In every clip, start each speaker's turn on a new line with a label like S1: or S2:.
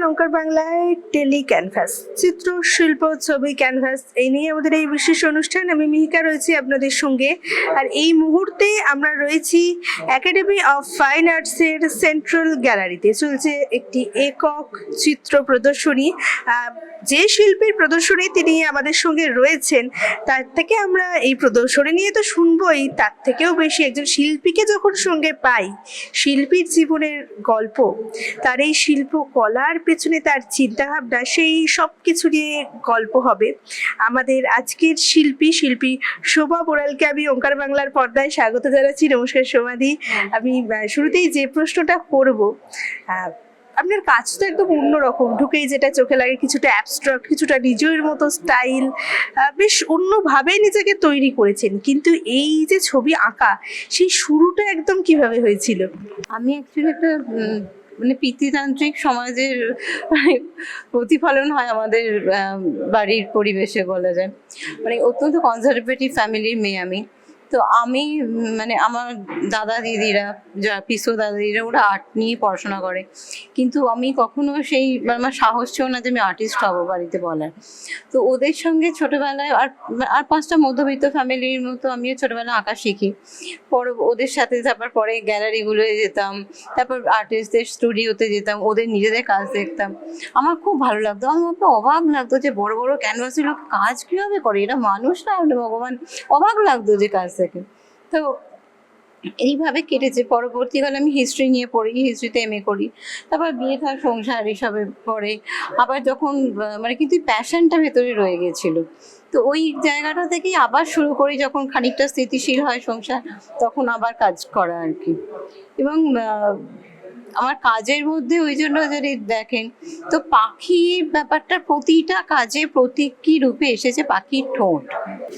S1: ওঙ্কার বাংলায় tele canvas, চিত্র শিল্প ছবি ক্যানভাস, এই নিয়ে আমাদের এই বিশেষ অনুষ্ঠান। আমি মিহিকা রয়েছি আপনাদের সঙ্গে। আর এই মুহূর্তে আমরা রয়েছি একাডেমি অফ ফাইন আর্টসের সেন্ট্রাল গ্যালারিতে। চলছে একটি একক চিত্র প্রদর্শনী। যে শিল্পীর প্রদর্শনী তিনি আমাদের সঙ্গে রয়েছেন, তার থেকে আমরা এই প্রদর্শনী নিয়ে তো শুনবই, তার থেকেও বেশি একজন শিল্পীকে যখন সঙ্গে পাই, শিল্পীর জীবনের গল্প, তার এই শিল্পকলার পেছনে তার চিন্তাভাবনা, সেই সব কিছু নিয়ে গল্প হবে। আমাদের আজকের শিল্পী শোভা বোড়ালকে আমি ওঙ্কার বাংলার পর্দায় স্বাগত জানাচ্ছি। নমস্কার শোভাদি। আমি শুরুতেই যে প্রশ্নটা করব, আপনার কাজ তো একদম অন্যরকম, ঢুকেই যেটা চোখে লাগে কিছুটা অ্যাবস্ট্রাক্ট, কিছুটা নিজের মতো স্টাইল, বেশ অন্যভাবে নিজেকে তৈরি করেছেন। কিন্তু এই যে ছবি আঁকা, সেই শুরুটা একদম কিভাবে হয়েছিল?
S2: আমি অ্যাকচুয়ালি একটা মানে পিতৃতান্ত্রিক সমাজের প্রতিফলন হয় আমাদের বাড়ির পরিবেশে বলা যায়। মানে অত্যন্ত কনজারভেটিভ ফ্যামিলির মেয়ে আমি। তো আমি মানে আমার দাদা দিদিরা, পিসো দাদা দিদিরা, ওরা আর্ট নিয়ে পড়াশোনা করে, কিন্তু আমি কখনো সেই আমার সাহস ছিল না যে আমি আর্টিস্ট হবো বাড়িতে বলার। তো ওদের সঙ্গে ছোটোবেলায় আর পাঁচটা মধ্যবিত্ত ফ্যামিলির মতো আমিও ছোটোবেলায় আঁকা শিখি। পরে ওদের সাথে তারপর পরে গ্যালারিগুলোয় যেতাম, তারপর আর্টিস্টদের স্টুডিওতে যেতাম, ওদের নিজেদের কাজ দেখতাম। আমার খুব ভালো লাগতো। আমার তো অবাক লাগতো যে বড় বড় ক্যানভাসের লোক কাজ কীভাবে করে, এরা মানুষ না হলে ভগবান, অবাক লাগতো যে কাজ থেকে। তো এইভাবে কেটেছে। পরবর্তীকালে আমি হিস্ট্রি নিয়ে পড়ি, হিস্ট্রিতে এমএ করি, তারপর বিয়ে থা সংসার এসবের পরে আবার যখন মানে কিন্তু প্যাশনটা ভেতরে রয়ে গেছিলো, তো ওই জায়গাটা থেকেই আবার শুরু করি। যখন খানিকটা স্থিতিশীল হয় সংসার, তখন আবার কাজ করা আর কি। এবং আমার কাজের মধ্যে ওই জন্য যদি দেখেন তো পাখির ব্যাপারটা প্রতিটা কাজে প্রতীকী রূপে এসেছে পাখির ঠোঁট।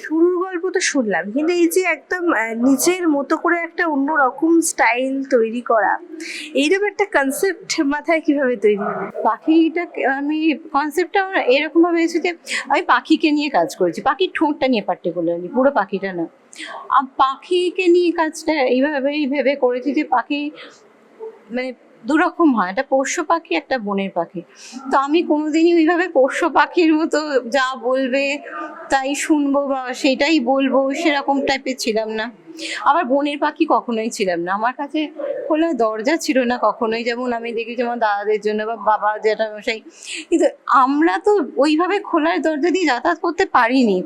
S1: শুরুর গল্প তো শুনলাম, কিন্তু এই যে একদম নিজের মতো করে একটা অন্যরকম স্টাইল তৈরি করা, এইরকম একটা কনসেপ্ট মাথায় কিভাবে তৈরি হলো?
S2: পাখিটা আমি কনসেপ্টটা আমার এরকম ভাবে এসেছে যে আমি পাখিকে নিয়ে কাজ করেছি, পাখির ঠোঁটটা নিয়ে পার্টিকুলারলি, পুরো পাখিটা না। পাখিকে নিয়ে কাজটা এইভাবেই ভেবে করেছি যে পাখি মানে দুরকম হয়, একটা পোষ্য পাখি, একটা বনের পাখি। তো আমি কোনোদিনই ওইভাবে পোষ্য পাখির মতো যা বলবে তাই শুনবো বা সেটাই বলবো সেরকম টাইপের ছিলাম না। আবার বনের পাখি কখনোই ছিলাম না। আমার কাছে খোলা দরজা ছিল না কখনোই, যেমন আমি দেখি যেমন দাদাদের জন্য বা বাবা জ্যাঠামশাই, কিন্তু আমরা তো ওইভাবে খোলার দরজা দিয়ে যাতায়াত করতে পারিনি,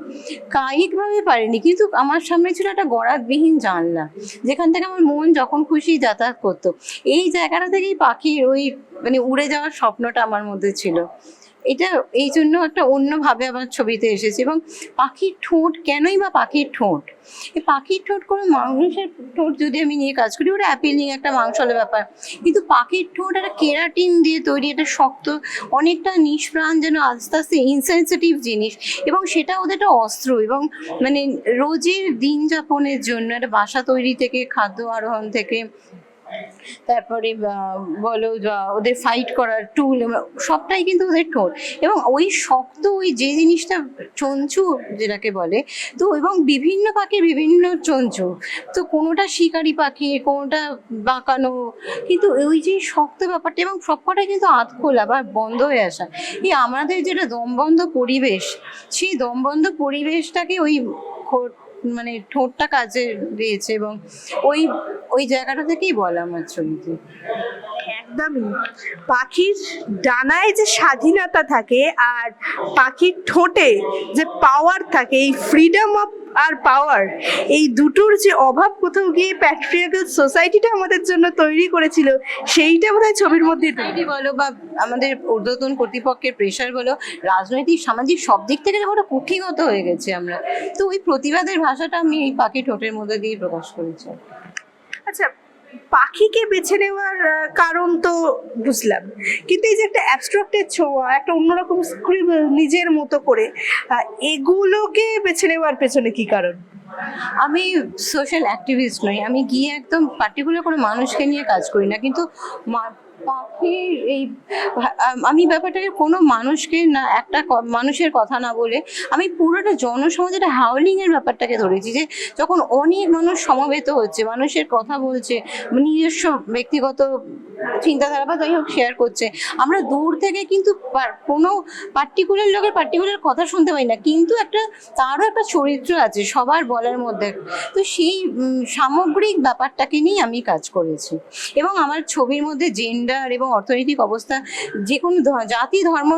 S2: কায়িকভাবে পারিনি। কিন্তু আমার সামনে ছিল একটা গরাদবিহীন জানলা, যেখান থেকে আমার মন যখন খুশি যাতায়াত করতো। এই জায়গাটা থেকেই পাখির ওই মানে উড়ে যাওয়ার স্বপ্নটা আমার মধ্যে ছিল। এটা এই জন্য একটা অন্যভাবে আমার ছবিতে এসেছে। এবং পাখির ঠোঁট কেনই বা পাখির ঠোঁট, এই পাখির ঠোঁট কোনো মানুষের ঠোঁট যদি আমি নিয়ে কাজ করি, ওটা অ্যাপিলিং একটা মাংসলের ব্যাপার, কিন্তু পাখির ঠোঁট একটা কেরাটিন দিয়ে তৈরি, একটা শক্ত, অনেকটা নিষ্প্রাণ, যেন আস্তে আস্তে ইনসেনসিটিভ জিনিস। এবং সেটা ওদের একটা অস্ত্র। এবং মানে রোজের দিন যাপনের জন্য একটা বাসা তৈরি থেকে, খাদ্য আরোহণ থেকে, তারপরে বলো ওদের ফাইট করার টুল, সবটাই কিন্তু ওদের ঠোঁট। এবং ওই শক্ত ওই যে জিনিসটা চঞ্চু যেটাকে বলে, তো এবং বিভিন্ন পাখির বিভিন্ন চঞ্চু, তো কোনোটা শিকারি পাখি, কোনোটা বাঁকানো, কিন্তু ওই যে শক্ত ব্যাপারটা, এবং সবকটাই কিন্তু আধখোলা বা বন্ধ হয়ে আসা। এই আমাদের যেটা দমবন্ধ পরিবেশ, সেই দমবন্ধ পরিবেশটাকে ওই মানে ঠোঁটটা কাজে দিয়েছে। এবং ওই ওই জায়গাটা থেকেই বলা আমার ছবিতে।
S1: একদমই পাখির ডানায় যে স্বাধীনতা থাকে আর পাখির ঠোঁটে যে পাওয়ার থাকে, এই ফ্রিডম অফ আর পাওয়ার, এই দুটোর যে অভাব কোথাও গিয়ে প্যাট্রিয়ার্কাল সোসাইটিটা আমাদের জন্য তৈরি করেছিল, সেইটা বোধহয় ছবির মধ্যে
S2: বলো বা আমাদের ঊর্ধ্বতন কর্তৃপক্ষের প্রেশার বলো, রাজনৈতিক সামাজিক সব দিক থেকে ওটা কুক্ষিগত হয়ে গেছে আমরা। তো ওই প্রতিবাদের ভাষাটা আমি এই পাখি ঠোঁটের মধ্যে দিয়ে প্রকাশ করেছি।
S1: আচ্ছা, পাখিকে বেছে নেওয়ার কারণ তো বুঝলাম, কিন্তু এই যে একটা অ্যাবস্ট্রাক্টের ছোঁয়া, একটা অন্যরকম স্ক্রিবল নিজের মতো করে, এগুলোকে বেছে নেওয়ার পেছনে কি কারণ?
S2: আমি সোশ্যাল অ্যাক্টিভিস্ট নই, আমি গিয়ে একদম পার্টিকুলার কোনো মানুষকে নিয়ে কাজ করি না, কিন্তু পাখির এই আমি ব্যাপারটাকে কোনো মানুষকে না, একটা মানুষের কথা না বলে আমি পুরোটা জনসমাজে একটা হাউলিংয়ের ব্যাপারটাকে ধরেছি। যে যখন অনেক মানুষ সমবেত হচ্ছে, মানুষের কথা বলছে, নিজস্ব ব্যক্তিগত চিন্তাধারা বা যাই হোক শেয়ার করছে, আমরা দূর থেকে কিন্তু কোনো পার্টিকুলার লোকের পার্টিকুলার কথা শুনতে পাই না, কিন্তু একটা তারও একটা চরিত্র আছে সবার বলার মধ্যে। তো সেই সামগ্রিক ব্যাপারটাকে নিয়ে আমি কাজ করেছি, এবং আমার ছবির মধ্যে জেন্ডার এবং অর্থনৈতিক অবস্থা যে কোনো জাতি ধর্ম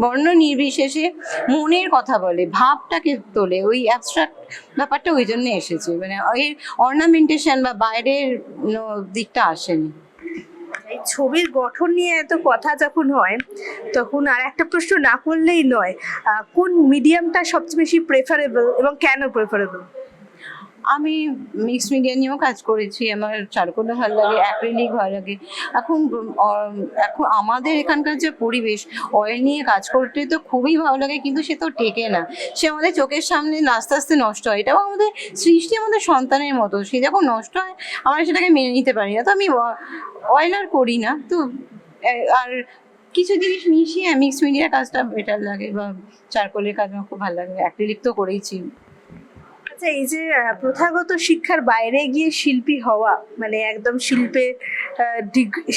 S2: বর্ণ নির্বিশেষে মনের কথা বলে, ভাবটাকে তোলে, ওই অ্যাবস্ট্রাক্ট ব্যাপারটা ওই জন্য এসেছে, মানে এর অর্নামেন্টেশন বা বাইরের দিকটা আসেনি।
S1: এই ছবির গঠন নিয়ে এত কথা যখন হয় তখন আর একটা প্রশ্ন না করলেই নয়, কোন মিডিয়ামটা সবচেয়ে বেশি প্রেফারেবল এবং কেন প্রেফারেবল?
S2: আমি মিক্সড মিডিয়া নিয়েও কাজ করেছি, আমার চারকোলও ভালো লাগে, অ্যাক্রিলিক ভালো লাগে। এখন এখন আমাদের এখানকার যে পরিবেশ, অয়েল নিয়ে কাজ করতে তো খুবই ভালো লাগে, কিন্তু সে তো টেকে না, সে আমাদের চোখের সামনে আস্তে আস্তে নষ্ট হয়। এটাও আমাদের সৃষ্টি, আমাদের সন্তানের মতো, সে যখন নষ্ট হয় আমরা সেটাকে মেনে নিতে পারি না, তো আমি অয়েল আর করি না। তো আর কিছু জিনিস মিশিয়ে মিক্সড মিডিয়ার কাজটা বেটার লাগে, বা চারকোলের কাজ আমার খুব ভালো লাগে, অ্যাক্রিলিক তো করেইছি।
S1: আচ্ছা, এই যে প্রথাগত শিক্ষার বাইরে গিয়ে শিল্পী হওয়া, মানে একদম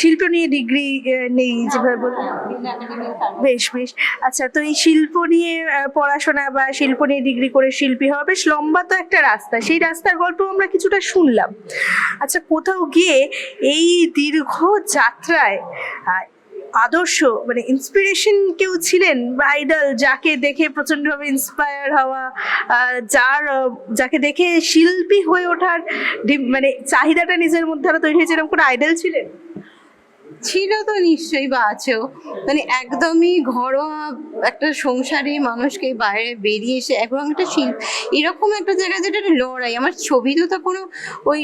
S1: শিল্প নিয়ে ডিগ্রি নেই যেভাবে বেশ বেশ আচ্ছা, তো এই শিল্প নিয়ে পড়াশোনা বা শিল্প নিয়ে ডিগ্রি করে শিল্পী হওয়া বেশ লম্বা তো একটা রাস্তা, সেই রাস্তার গল্প আমরা কিছুটা শুনলাম। আচ্ছা, কোথাও গিয়ে এই দীর্ঘ যাত্রায় আদর্শ মানে ইন্সপিরেশন কেউ ছিলেন বা আইডল, যাকে দেখে প্রচন্ডভাবে ইন্সপায়ার হওয়া, যাকে দেখে শিল্পী হয়ে ওঠার মানে চাহিদাটা নিজের মধ্যে আরো তৈরি হয়েছে, এরকম কোনো আইডল ছিলেন?
S2: ছিল তো নিশ্চয়ই, বা আছেও। মানে একদমই ঘরোয়া একটা সংসারী মানুষকে বাইরে বেরিয়ে এসে এবং একটা এরকম একটা জায়গায় যেটা একটা লড়াই। আমার ছবিতে তো কোনো ওই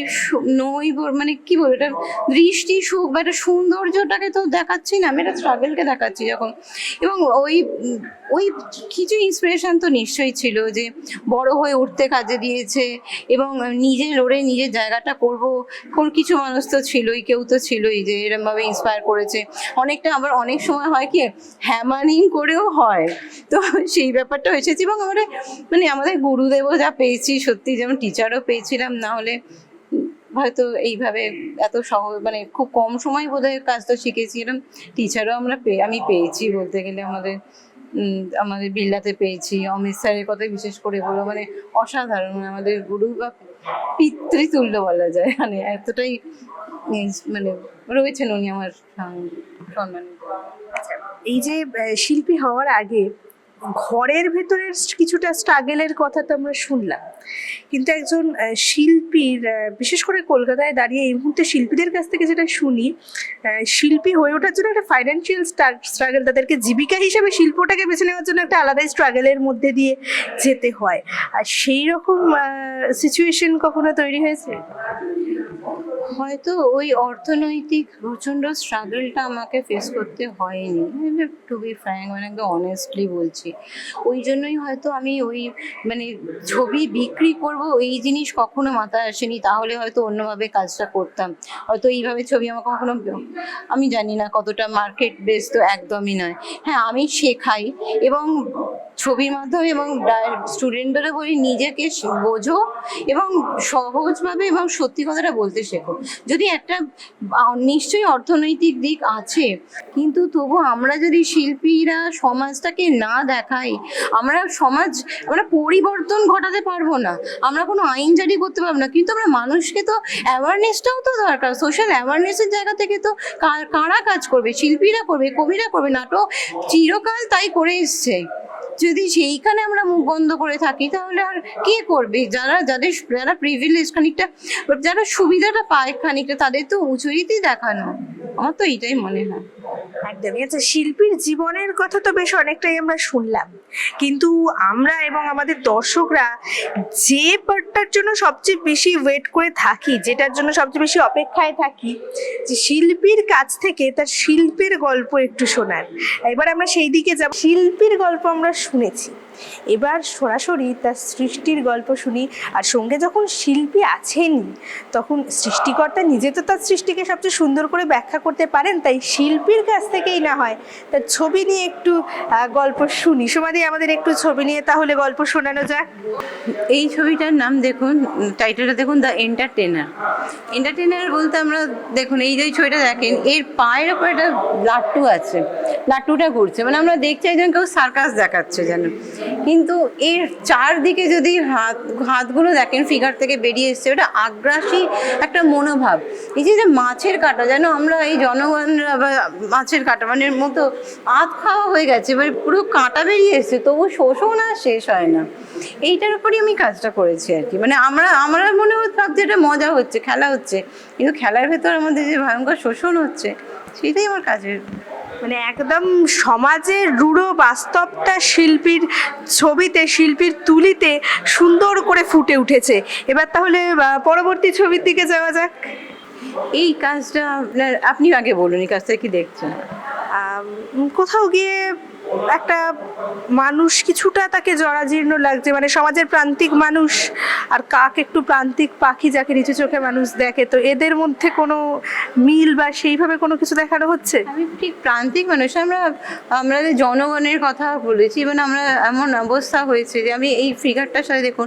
S2: মানে কি বলবো, এটা দৃষ্টি সুখ বা একটা সৌন্দর্যটাকে তো দেখাচ্ছি না, আমি একটা স্ট্রাগলকে দেখাচ্ছি যখন। এবং ওই ওই কিছু ইন্সপিরেশন তো নিশ্চয়ই ছিল, যে বড় হয়ে উঠতে কাজে দিয়েছে, এবং নিজে লড়ে নিজের জায়গাটা করব। কোন কিছু মানুষ তো ছিলই, কেউ তো ছিলই যে এরমভাবে ইন্সপায়ার করেছে। অনেকটা আবার অনেক সময় হয় কি হ্যামারিং করেও হয়, তো সেই ব্যাপারটা এসেছে। এবং আমাদের গুরুদেবও যা পেয়েছি, সত্যি যেমন টিচারও পেয়েছিলাম, না হলে হয়তো এইভাবে এত সহজ মানে খুব কম সময় বোধহয় কাজটা শিখেছিলাম। টিচারও আমি পেয়েছি বলতে গেলে, আমাদের বিল্লাতে পেয়েছি, অমিত স্যারের কথা বিশেষ করে বলো, মানে অসাধারণ, আমাদের গুরু বা পিতৃতুল্য বলা যায়, মানে এতটাই মানে রয়েছেন উনি আমার সম্মান।
S1: এই যে শিল্পী হওয়ার আগে ঘরের ভেতরের কিছুটা স্ট্রাগলের কথা তো আমরা শুনলাম, কিন্তু একজন শিল্পীর বিশেষ করে কলকাতায় দাঁড়িয়ে এই মুহূর্তে শিল্পীদের কাছ থেকে যেটা শুনি, শিল্পী হয়ে ওঠার জন্য একটা ফাইন্যান্সিয়াল স্ট্রাগল, তাদেরকে জীবিকা হিসেবে শিল্পটাকে বেছে নেওয়ার জন্য একটা আলাদাই স্ট্রাগলের মধ্যে দিয়ে যেতে হয়। আর সেই রকম সিচুয়েশন কখনো তৈরি হয়েছে?
S2: হয়তো ওই অর্থনৈতিক প্রচণ্ড স্ট্রাগলটা আমাকে ফেস করতে হয়নি, টু বি ফ্র্যাঙ্ক, মানে একদম অনেস্টলি বলছি। ওই জন্যই হয়তো আমি ওই মানে ছবি বিক্রি করব এই জিনিস কখনো মাথায় আসেনি, তাহলে হয়তো অন্যভাবে কাজটা করতাম। হয়তো এইভাবে ছবি আমার কখনো, আমি জানি না কতটা মার্কেট বেস, তো একদমই নয়। হ্যাঁ, আমি শেখাই এবং ছবির মাধ্যমে, এবং স্টুডেন্টদেরও বলি নিজেকে বোঝো এবং সহজভাবে এবং সত্যি কথাটা বলতে শেখো। যদি একটা নিশ্চয়ই অর্থনৈতিক দিক আছে, কিন্তু তবু আমরা যদি শিল্পীরা সমাজটাকে না দেখাই, আমরা পরিবর্তন ঘটাতে পারবো না, আমরা কোনো আইন জারি করতে পারবো না, কিন্তু আমরা মানুষকে তো অ্যাওয়ারনেসটাও তো দরকার। সোশ্যাল অ্যাওয়ারনেসের জায়গা থেকে তো কারা কাজ করবে? শিল্পীরা করবে, কবিরা করবে, নাটক চিরকাল তাই করে এসছে। যদি সেইখানে আমরা মুখ বন্ধ করে থাকি তাহলে আর কে করবে? যারা প্রিভিলেজ খানিকটা, যারা সুবিধাটা পায় খানিকটা, তাদের তো উঁচুইতেই দেখানো। আমার তো এইটাই মনে হয়।
S1: একদমই। আচ্ছা, শিল্পীর জীবনের কথা তো বেশ অনেকটাই আমরা শুনলাম, কিন্তু আমরা এবং আমাদের দর্শকরা যে পার্টটার জন্য সবচেয়ে বেশি ওয়েট করে থাকি, যেটার জন্য সবচেয়ে বেশি অপেক্ষায় থাকি, যে শিল্পীর কাছ থেকে তার শিল্পের গল্প একটু শোনার, এবার আমরা সেই দিকে যাব। শিল্পীর গল্প আমরা শুনেছি, এবার সরাসরি তার সৃষ্টির গল্প শুনি। আর সঙ্গে যখন শিল্পী আছেনই, তখন সৃষ্টিকর্তা নিজে তো তার সৃষ্টিকে সবচেয়ে সুন্দর করে ব্যাখ্যা করতে পারেন, তাই শিল্পীর কাছ থেকেই না হয় তার ছবি নিয়ে একটু গল্প শুনি। সমাধি, আমাদের একটু ছবি নিয়ে তাহলে গল্প শোনানো যাক।
S2: এই ছবিটার নাম দেখুন, টাইটেলটা দেখুন, দ্য এন্টারটেনার। এন্টারটেনার বলতে আমরা দেখুন এই যে ছবিটা দেখেন, এর পায়ের ওপর একটা লাট্টু আছে, লাট্টুটা ঘুরছে, মানে আমরা দেখছি একজন কেউ সার্কাস দেখাচ্ছে যেন। কিন্তু এর চারদিকে যদি হাতগুলো দেখেন ফিগার থেকে বেরিয়ে এসছে, ওটা আগ্রাসী একটা মনোভাব। এই যে মাছের কাঁটা, যেন আমরা এই জনগণরা বা মাছের কাঁটা মানে মতো আধ খাওয়া হয়ে গেছে, এবার পুরো কাঁটা বেরিয়ে এসছে, তবু শোষণ আর শেষ হয় না। এইটার উপরই আমি কাজটা করেছি আর কি। মানে আমরা মনে হচ্ছে ভাবছি এটা মজা হচ্ছে, খেলা হচ্ছে, কিন্তু খেলার ভেতর আমাদের যে ভয়ঙ্কর শোষণ হচ্ছে, সেটাই আমার কাজের।
S1: মানে একদম সমাজের রূঢ় বাস্তবটা শিল্পীর ছবিতে, শিল্পীর তুলিতে সুন্দর করে ফুটে উঠেছে। এবার তাহলে পরবর্তী ছবির দিকে যাওয়া যাক।
S2: এই কাজটা আপনি আগে বলুন, এই কাজটা কি দেখছেন?
S1: কোথাও গিয়ে একটা মানুষ কিছুটা তাকে জরাজীর্ণ লাগছে, মানে সমাজের প্রান্তিক মানুষ আর কাক একটু প্রান্তিক পাখি যাকে নিচু চোখে মানুষ দেখে, তো এদের মধ্যে কোনো মিল বা সেইভাবে কোনো কিছু দেখানো হচ্ছে?
S2: আমি ঠিক প্রান্তিক মানুষ, আমরা যে জনগণের কথা বলেছি, মানে আমরা এমন অবস্থা হয়েছে যে আমি এই ফিগারটার সাথে দেখুন,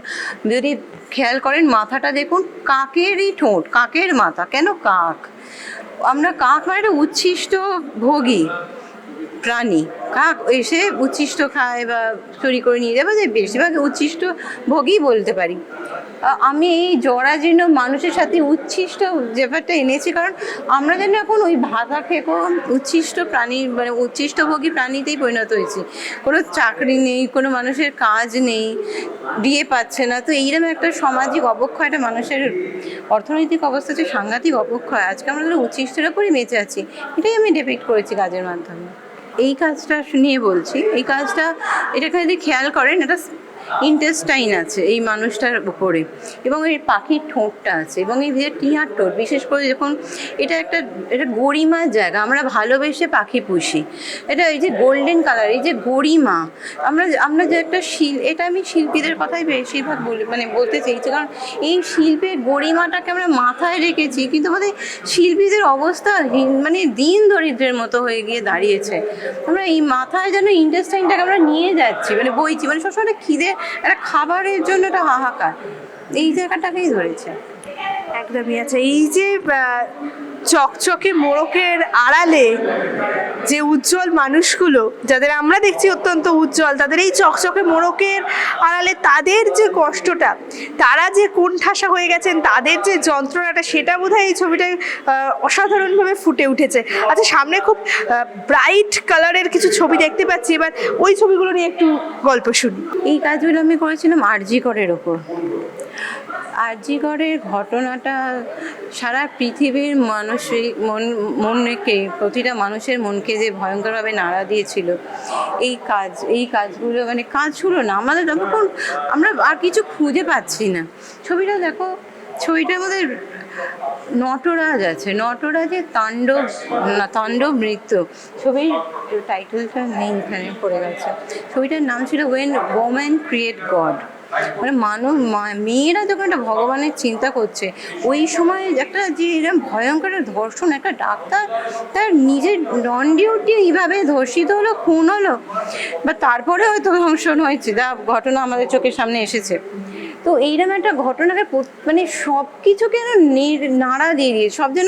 S2: যদি খেয়াল করেন মাথাটা দেখুন, কাকেরই ঠোঁট, কাকের মাথা। কেন কাক? আমরা কাক মানে একটা উচ্ছিষ্ট ভোগী প্রাণী। কাক এসে উচ্ছিষ্ট খায় বা চুরি করে নিয়ে যাবে, যে বেশিরভাগ উচ্ছিষ্ট ভোগী বলতে পারি। আমি এই জরাজীর্ণ মানুষের সাথে উচ্ছিষ্ট ব্যাপারটা এনেছি, কারণ আমরা যেন এখন ওই ভাতা খেকো উচ্ছিষ্ট প্রাণী, মানে উচ্ছিষ্টভোগী প্রাণীতেই পরিণত হয়েছি। কোনো চাকরি নেই, কোনো মানুষের কাজ নেই, বিয়ে পাচ্ছে না। তো এইরকম একটা সামাজিক অবক্ষয়, একটা মানুষের অর্থনৈতিক অবস্থা যে সাংঘাতিক অবক্ষয়, আজকে আমরা উচ্ছিষ্টের ওপরই বেঁচে আছি। এটাই আমি ডিপিক্ট করেছি কাজের মাধ্যমে। এই কাজটা নিয়ে বলছি, এই কাজটা এটাকে যদি খেয়াল করেন, এটা ইন্টেস্টাইন আছে এই মানুষটার উপরে, এবং এই পাখির ঠোঁটটা আছে, এবং এই যে টিয়ার ঠোঁট, বিশেষ করে যখন এটা গরিমার জায়গা, আমরা ভালোবেসে পাখি পুষি, এটা এই যে গোল্ডেন কালার, এই যে গরিমা, আমরা যে একটা এটা আমি শিল্পীদের কথাই বেশিরভাগ বলতে চাইছি, কারণ এই শিল্পের গরিমাটাকে আমরা মাথায় রেখেছি, কিন্তু আমাদের শিল্পীদের অবস্থা মানে দিন দরিদ্রের মতো হয়ে গিয়ে দাঁড়িয়েছে। আমরা এই মাথায় যেন ইন্টেস্টাইনটাকে আমরা নিয়ে যাচ্ছি, মানে বইছি, মানে সবসময় একটা খিদে, একটা খাবারের জন্য একটা হাহাকার, এই জায়গাটাকেই ধরেছে।
S1: একদমই আছে। এই যে চকচকে মোড়কের আড়ালে যে উজ্জ্বল মানুষগুলো, যাদের আমরা দেখছি অত্যন্ত উজ্জ্বল, তাদের এই চকচকে মোড়কের আড়ালে তাদের যে কষ্টটা, তারা যে কোণঠাসা হয়ে গেছেন, তাদের যে যন্ত্রণাটা, সেটা বোধহয় এই ছবিটায় অসাধারণভাবে ফুটে উঠেছে। আচ্ছা, সামনে খুব ব্রাইট কালারের কিছু ছবি দেখতে পাচ্ছি, এবার ওই ছবিগুলো নিয়ে একটু গল্প শুনি।
S2: এই কাজগুলো আমি করেছিলাম আরজি করের ওপর। আরজি করের ঘটনাটা সারা পৃথিবীর মানসিক মনকে, প্রতিটা মানুষের মনকে যে ভয়ঙ্করভাবে নাড়া দিয়েছিল। এই কাজগুলো মানে কাজগুলো না, আমরা আর কিছু খুঁজে পাচ্ছি না। ছবিটা দেখো, ছবিটার মধ্যে নটরাজ আছে, নটরাজের তাণ্ডব নৃত্য। ছবির টাইটেলটা নেই, এখানে পড়ে গেছে। ছবিটার নাম ছিল ওয়েন ওম্যান ক্রিয়েট গড। মানে মেয়েরা যখন একটা ভগবানের চিন্তা করছে, ওই সময় একটা যে এরকম ভয়ঙ্কর ধর্ষণ, একটা ডাক্তার তার নিজের নন ডিউটি এইভাবে ধর্ষিত হলো, খুন হলো, বা তারপরে হয়তো ধর্ষণ হয়েছে, যা ঘটনা আমাদের চোখের সামনে এসেছে। তো এইরকম একটা ঘটনাকে মানে সব কিছুকে নাড়া দিয়ে দিয়েছে, সব যেন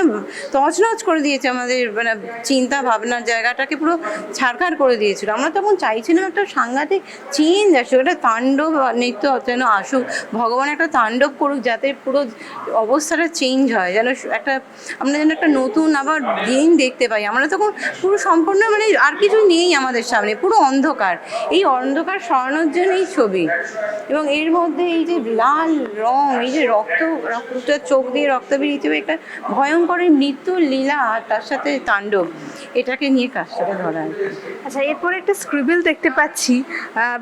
S2: তছনছ করে দিয়েছে, আমাদের মানে চিন্তা ভাবনার জায়গাটাকে পুরো ছাড়খাড় করে দিয়েছিল। আমরা তখন চাইছিলাম একটা সাংঘাতিক চেঞ্জ আসুক, একটা তাণ্ডব নৃত্য যেন আসুক, ভগবান একটা তাণ্ডব করুক, যাতে পুরো অবস্থাটা চেঞ্জ হয়, যেন আমরা যেন একটা নতুন আবার দিন দেখতে পাই। আমরা তখন পুরো সম্পূর্ণ মানে আর কিছু নেই আমাদের সামনে, পুরো অন্ধকার। এই অন্ধকার সরানোর জন্য এই ছবি, এবং এর মধ্যে এই যে লাল রং, এই যে রক্তটা চোখ দিয়ে রক্ত বেরিয়েছে, একটা ভয়ঙ্কর মৃত্যুর লীলা, আর তার সাথে তাণ্ডব, এটাকে নিয়ে কাজটাকে ধরা।
S1: আচ্ছা, এরপরে একটা স্ক্রিবেল দেখতে পাচ্ছি,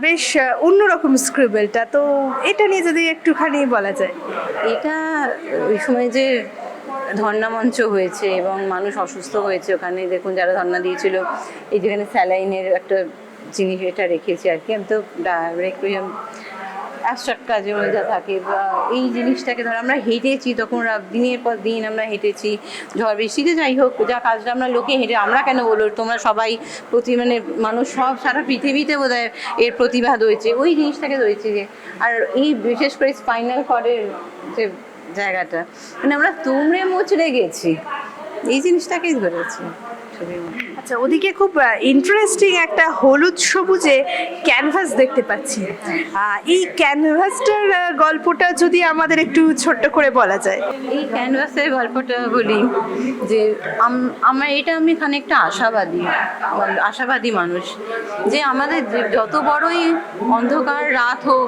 S1: বেশ অন্যরকম স্ক্রিবেলটা, তো এটা নিয়ে যদি একটুখানি বলা যায়।
S2: এটা ওই সময় যে ধর্ণা মঞ্চ হয়েছে এবং মানুষ অসুস্থ হয়েছে, ওখানে দেখুন যারা ধর্ণা দিয়েছিল, এই যেখানে স্যালাইনের একটা জিনিস এটা রেখেছি আর কি। আমি তো রেকুইয়েম অ্যাবস্ট্রাক্ট কাজের মধ্যে যা থাকে বা এই জিনিসটাকে ধর আমরা হেঁটেছি, তখন দিনের পর দিন আমরা হেঁটেছি ঝড় বৃষ্টিতে, যাই হোক যা কাজটা আমরা লোকে হেঁটে, আমরা কেন বলো, তোমরা সবাই মানে মানুষ সব সারা পৃথিবীতে বোধহয় এর প্রতিবাদ হয়েছে, ওই জিনিসটাকে রয়েছে যে। আর এই বিশেষ করে স্পাইনাল কর্ডের যে জায়গাটা, মানে আমরা তুমড়ে মুচড়ে গেছি, এই জিনিসটাকেই ধরেছি ছবির মধ্যে।
S1: আচ্ছা, ওদিকে খুব ইন্টারেস্টিং একটা হলুদ সবুজে ক্যানভাস দেখতে পাচ্ছি। এই ক্যানভাসটার গল্পটা যদি আমাদের একটু ছোট্ট করে বলা যায়।
S2: এই ক্যানভাসের গল্পটা বলি যে আমি খানিকটা আশাবাদী মানুষ, যে আমাদের যত বড়ই অন্ধকার রাত হোক,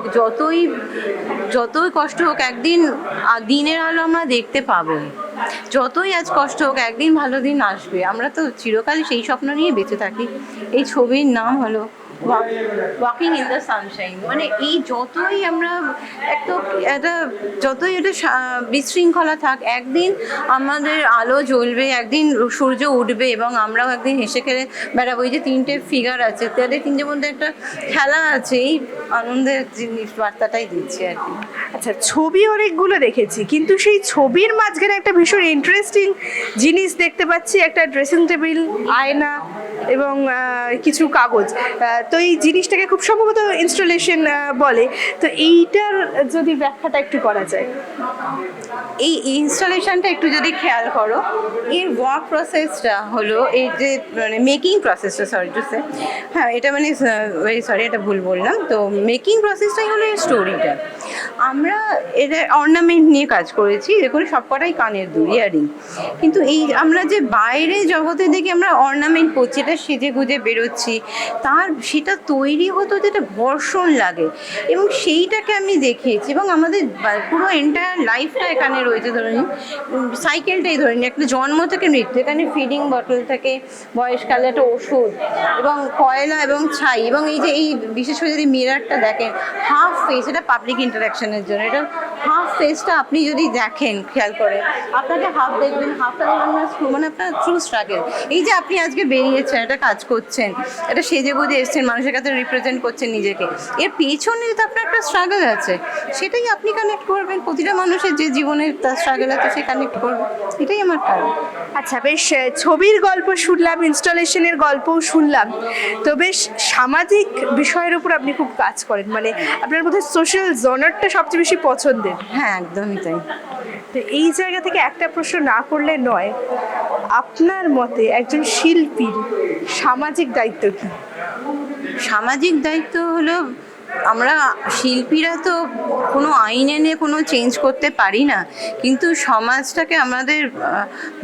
S2: যতই কষ্ট হোক, একদিন দিনের আলো আমরা দেখতে পাবোই। যতই আজ কষ্ট হোক, একদিন ভালো দিন আসবে। আমরা তো চিরকাল সেই স্বপ্ন নিয়ে বেঁচে থাকি। এই ছবির নাম হলো ওয়াকিং ইন দ্য সানশাইন। মানে এই যতই আমরা যতই এটা বিশৃঙ্খলা থাক, একদিন আমাদের আলো জ্বলবে, একদিন সূর্য উঠবে এবং আমরাও একদিন হেসে খেলে বেড়াবো। এই যে তিনটে ফিগার আছে, তাদের তিনটের মধ্যে একটা খেলা আছে, এই আনন্দের জিনিস বার্তাটাই দিচ্ছে আর কি।
S1: আচ্ছা, ছবি অনেকগুলো দেখেছি, কিন্তু সেই ছবির মাঝখানে একটা ভীষণ ইন্টারেস্টিং জিনিস দেখতে পাচ্ছি, একটা ড্রেসিং টেবিল, আয়না এবং কিছু কাগজ। তো এই জিনিসটাকে খুব সম্ভবত ইনস্টলেশন বলে। তো এইটার যদি ব্যাখ্যাটা একটু করা যায়।
S2: এই ইনস্টলেশনটা একটু যদি খেয়াল করো, এর ওয়ার্ক প্রসেসটা হলো, এই যে মানে মেকিং প্রসেসটা, হ্যাঁ এটা মানে এটা ভুল বললাম। তো মেকিং প্রসেসটাই হলো এই স্টোরিটা। আমরা এটা অর্নামেন্ট নিয়ে কাজ করেছি, দেখুন সবকটাই কানের দুল, ইয়ারিং। কিন্তু এই আমরা যে বাইরে জগতে দেখি আমরা অর্নামেন্ট করছি, এটা সেজে গুজে বেরোচ্ছি, সেটা তৈরি হতো যেটা ঘর্ষণ লাগে, এবং সেইটাকে আমি দেখিয়েছি। এবং আমাদের পুরো এন্টায়ার লাইফটা এখানে রয়েছে। ধরে নিন সাইকেলটাই ধরে নিন, একটা জন্ম থেকে মৃত্যু, এখানে ফিডিং বটল থেকে বয়সকালে একটা ওষুধ এবং কয়লা এবং ছাই, এবং এই যে এই বিশেষ করে যদি মিরারটা দেখেন, হাফ ফেস, এটা পাবলিক ইন্টারাকশনের জন্য। এটা হাফ ফেসটা আপনি যদি দেখেন খেয়াল করে, আপনাকে হাফ দেখবেন, হাফটা দেখবেন মানে আপনার ট্রু স্ট্রাগল। এই যে আপনি আজকে বেরিয়েছেন, একটা কাজ করছেন, এটা সেজে বুঝে এসছেন, মানুষের কাছে রিপ্রেজেন্ট করছেন নিজেকে, এর পেছনে তো আপনার একটা স্ট্রাগল আছে, সেটাই আপনি কানেক্ট করবেন। প্রতিটা মানুষের যে জীবনের তার স্ট্রাগল আছে, সে কানেক্ট করবে, এটাই আমার কারণ।
S1: আচ্ছা, বেশ ছবির গল্প শুনলাম, ইনস্টলেশনের গল্পও শুনলাম, তো বেশ সামাজিক বিষয়ের উপর আপনি খুব কাজ করেন, মানে আপনার মধ্যে সোশ্যাল জনারটা সবচেয়ে বেশি পছন্দের।
S2: হ্যাঁ, একদমই তাই।
S1: তো এই জায়গা থেকে একটা প্রশ্ন না করলে নয়, আপনার মতে একজন শিল্পীর সামাজিক দায়িত্ব কি?
S2: সামাজিক দায়িত্ব হলো, আমরা শিল্পীরা তো কোনো আইন এনে কোনো চেঞ্জ করতে পারি না, কিন্তু সমাজটাকে আমাদের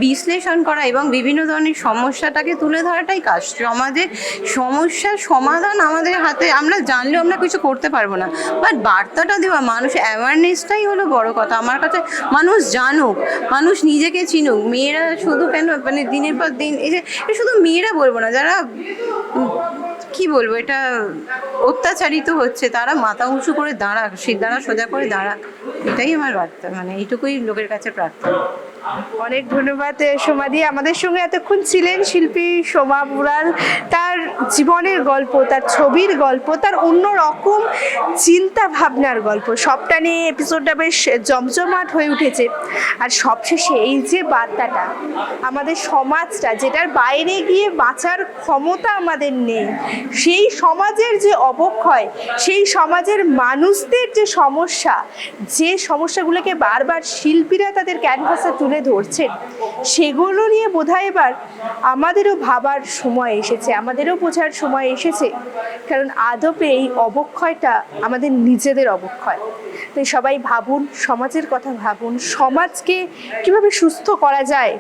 S2: বিশ্লেষণ করা এবং বিভিন্ন ধরনের সমস্যাটাকে তুলে ধরাটাই কাজ। সমাজের সমস্যার সমাধান আমাদের হাতে, আমরা জানলেও আমরা কিছু করতে পারবো না, বাট বার্তাটা দেওয়া, মানুষ অ্যাওয়ারনেসটাই হলো বড় কথা। আমার কাছে মানুষ জানুক, মানুষ নিজেকে চিনুক। মেয়েরা শুধু কেন, মানে দিনের পর দিন এই যে, শুধু মেয়েরা বলবো না, যারা কি বলবো, এটা অত্যাচারিত হচ্ছে, তারা মাথা উঁচু করে দাঁড়াক, সিদ্ধারা সোজা করে দাঁড়াক, এটাই আমার বার্তা। মানে এইটুকুই লোকের কাছে প্রার্থনা।
S1: অনেক ধন্যবাদ সোমাদি। আমাদের সঙ্গে এতক্ষণ ছিলেন শিল্পী সোমা বুড়াল। তার জীবনের গল্প, তার ছবির গল্প, তার অন্যরকম চিন্তা ভাবনার গল্প, সবটা নিয়ে এপিসোডটা বেশ জমজমাট হয়ে উঠেছে। আর সবশেষে এই যে বার্তাটা, আমাদের সমাজটা যেটার বাইরে গিয়ে বাঁচার ক্ষমতা আমাদের নেই, সেই সমাজের যে অবক্ষয়, সেই সমাজের মানুষদের যে সমস্যা, যে সমস্যাগুলোকে বারবার শিল্পীরা তাদের ক্যানভাসে তুলে ধরছেন, সেগুলো নিয়ে বোধহয় এবার আমাদেরও ভাবার সময় এসেছে, আমাদেরও বোঝার সময় এসেছে। কারণ আদপে এই অবক্ষয়টা আমাদের নিজেদের অবক্ষয়। তাই সবাই ভাবুন, সমাজের কথা ভাবুন, সমাজকে কিভাবে সুস্থ করা যায়,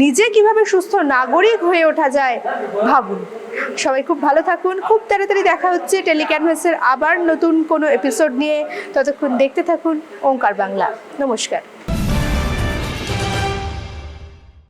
S1: নিজে কিভাবে সুস্থ নাগরিক হয়ে ওঠা যায় ভাবুন। সবাই খুব ভালো থাকুন। খুব তাড়াতাড়ি দেখা হচ্ছে টেলিক্যানভাসের আবার নতুন কোনো এপিসোড নিয়ে। ততক্ষণ দেখতে থাকুন ওঙ্কার বাংলা। নমস্কার।